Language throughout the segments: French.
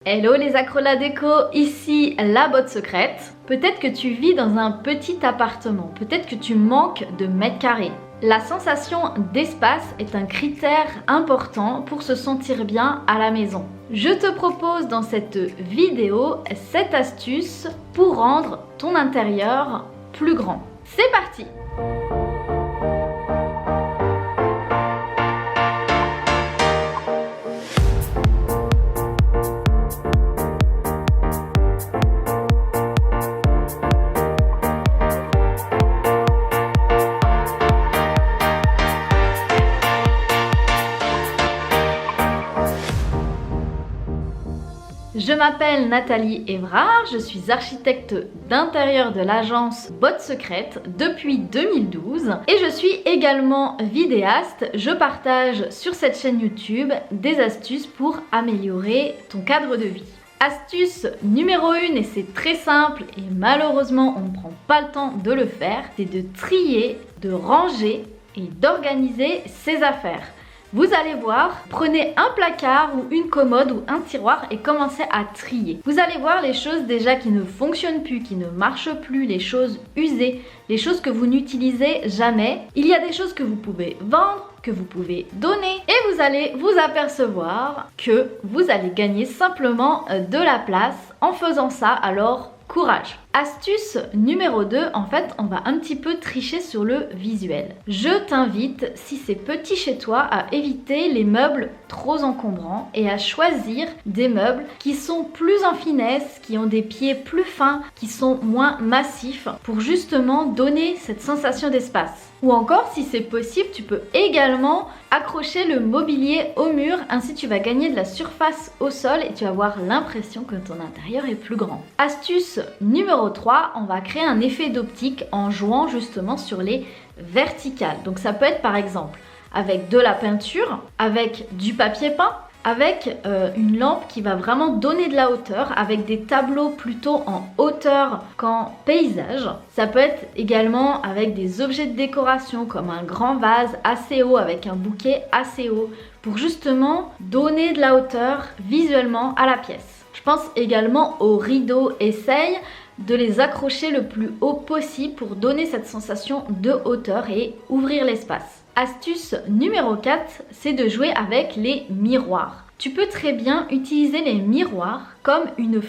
Hello les accros de la déco, ici la botte secrète. Peut-être que tu vis dans un petit appartement, peut-être que tu manques de mètres carrés. La sensation d'espace est un critère important pour se sentir bien à la maison. Je te propose dans cette vidéo 7 astuces pour rendre ton intérieur plus grand. C'est parti! Je m'appelle Nathalie Évrard, je suis architecte d'intérieur de l'agence Botte Secrète depuis 2012 et je suis également vidéaste. Je partage sur cette chaîne YouTube des astuces pour améliorer ton cadre de vie. Astuce numéro 1, et c'est très simple et malheureusement on ne prend pas le temps de le faire, c'est de trier, de ranger et d'organiser ses affaires. Vous allez voir, prenez un placard ou une commode ou un tiroir et commencez à trier. Vous allez voir les choses déjà qui ne fonctionnent plus, qui ne marchent plus, les choses usées, les choses que vous n'utilisez jamais. Il y a des choses que vous pouvez vendre, que vous pouvez donner et vous allez vous apercevoir que vous allez gagner simplement de la place en faisant ça, alors courage! Astuce numéro 2, en fait, on va un petit peu tricher sur le visuel. Je t'invite, si c'est petit chez toi, à éviter les meubles trop encombrants et à choisir des meubles qui sont plus en finesse, qui ont des pieds plus fins, qui sont moins massifs pour justement donner cette sensation d'espace. Ou encore, si c'est possible, tu peux également accrocher le mobilier au mur, ainsi tu vas gagner de la surface au sol et tu vas avoir l'impression que ton intérieur est plus grand. Astuce numéro 3, on va créer un effet d'optique en jouant justement sur les verticales. Donc ça peut être par exemple avec de la peinture, avec du papier peint, avec une lampe qui va vraiment donner de la hauteur, avec des tableaux plutôt en hauteur qu'en paysage. Ça peut être également avec des objets de décoration comme un grand vase assez haut avec un bouquet assez haut pour justement donner de la hauteur visuellement à la pièce. Je pense également aux rideaux. Essaye de les accrocher le plus haut possible pour donner cette sensation de hauteur et ouvrir l'espace. Astuce numéro 4, c'est de jouer avec les miroirs. Tu peux très bien utiliser les miroirs comme une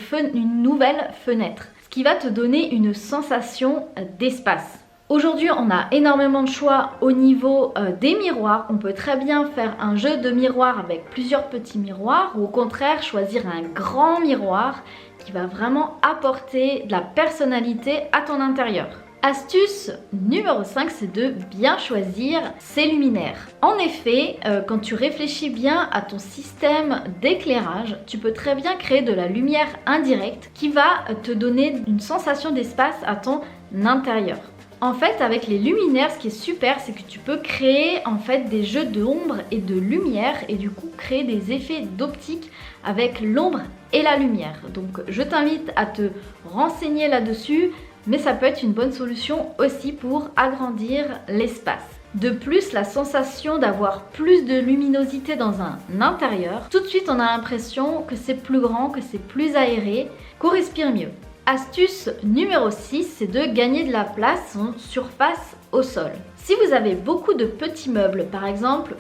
nouvelle fenêtre, ce qui va te donner une sensation d'espace. Aujourd'hui, on a énormément de choix au niveau des miroirs. On peut très bien faire un jeu de miroirs avec plusieurs petits miroirs ou au contraire choisir un grand miroir qui va vraiment apporter de la personnalité à ton intérieur. Astuce numéro 5, c'est de bien choisir ses luminaires. En effet, quand tu réfléchis bien à ton système d'éclairage, tu peux très bien créer de la lumière indirecte qui va te donner une sensation d'espace à ton intérieur. En fait, avec les luminaires, ce qui est super, c'est que tu peux créer en fait des jeux d'ombre et de lumière et du coup créer des effets d'optique avec l'ombre et la lumière. Donc je t'invite à te renseigner là-dessus, mais ça peut être une bonne solution aussi pour agrandir l'espace. De plus, la sensation d'avoir plus de luminosité dans un intérieur, tout de suite on a l'impression que c'est plus grand, que c'est plus aéré, qu'on respire mieux. Astuce numéro 6, c'est de gagner de la place en surface au sol. Si vous avez beaucoup de petits meubles, par exemple,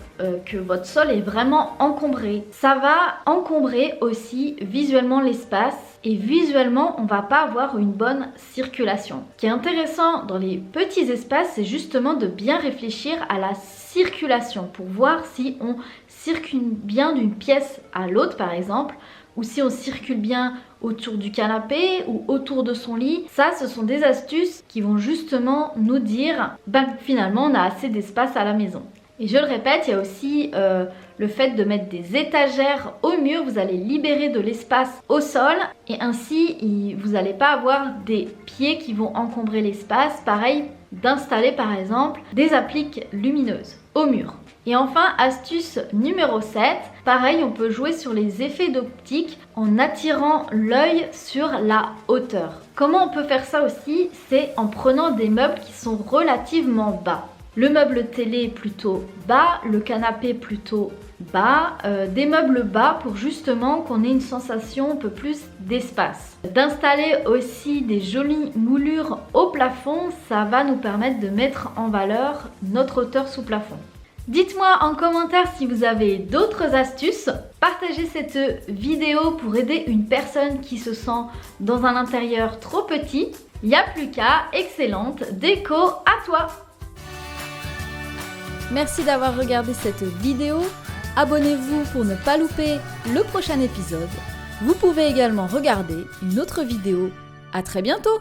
que votre sol est vraiment encombré, ça va encombrer aussi visuellement l'espace et visuellement, on va pas avoir une bonne circulation. Ce qui est intéressant dans les petits espaces, c'est justement de bien réfléchir à la circulation pour voir si on circule bien d'une pièce à l'autre, par exemple, ou si on circule bien autour du canapé ou autour de son lit. Ça, ce sont des astuces qui vont justement nous dire finalement on a assez d'espace à la maison. Et je le répète, il y a aussi le fait de mettre des étagères au mur. Vous allez libérer de l'espace au sol et ainsi vous n'allez pas avoir des pieds qui vont encombrer l'espace. Pareil, d'installer par exemple des appliques lumineuses au mur. Et enfin, astuce numéro 7, pareil, on peut jouer sur les effets d'optique en attirant l'œil sur la hauteur. Comment on peut faire ça aussi? C'est en prenant des meubles qui sont relativement bas. Le meuble télé plutôt bas, le canapé plutôt bas, des meubles bas pour justement qu'on ait une sensation un peu plus d'espace. D'installer aussi des jolies moulures au plafond, ça va nous permettre de mettre en valeur notre hauteur sous plafond. Dites-moi en commentaire si vous avez d'autres astuces. Partagez cette vidéo pour aider une personne qui se sent dans un intérieur trop petit. Il n'y a plus qu'à, excellente déco à toi! Merci d'avoir regardé cette vidéo. Abonnez-vous pour ne pas louper le prochain épisode. Vous pouvez également regarder une autre vidéo. À très bientôt!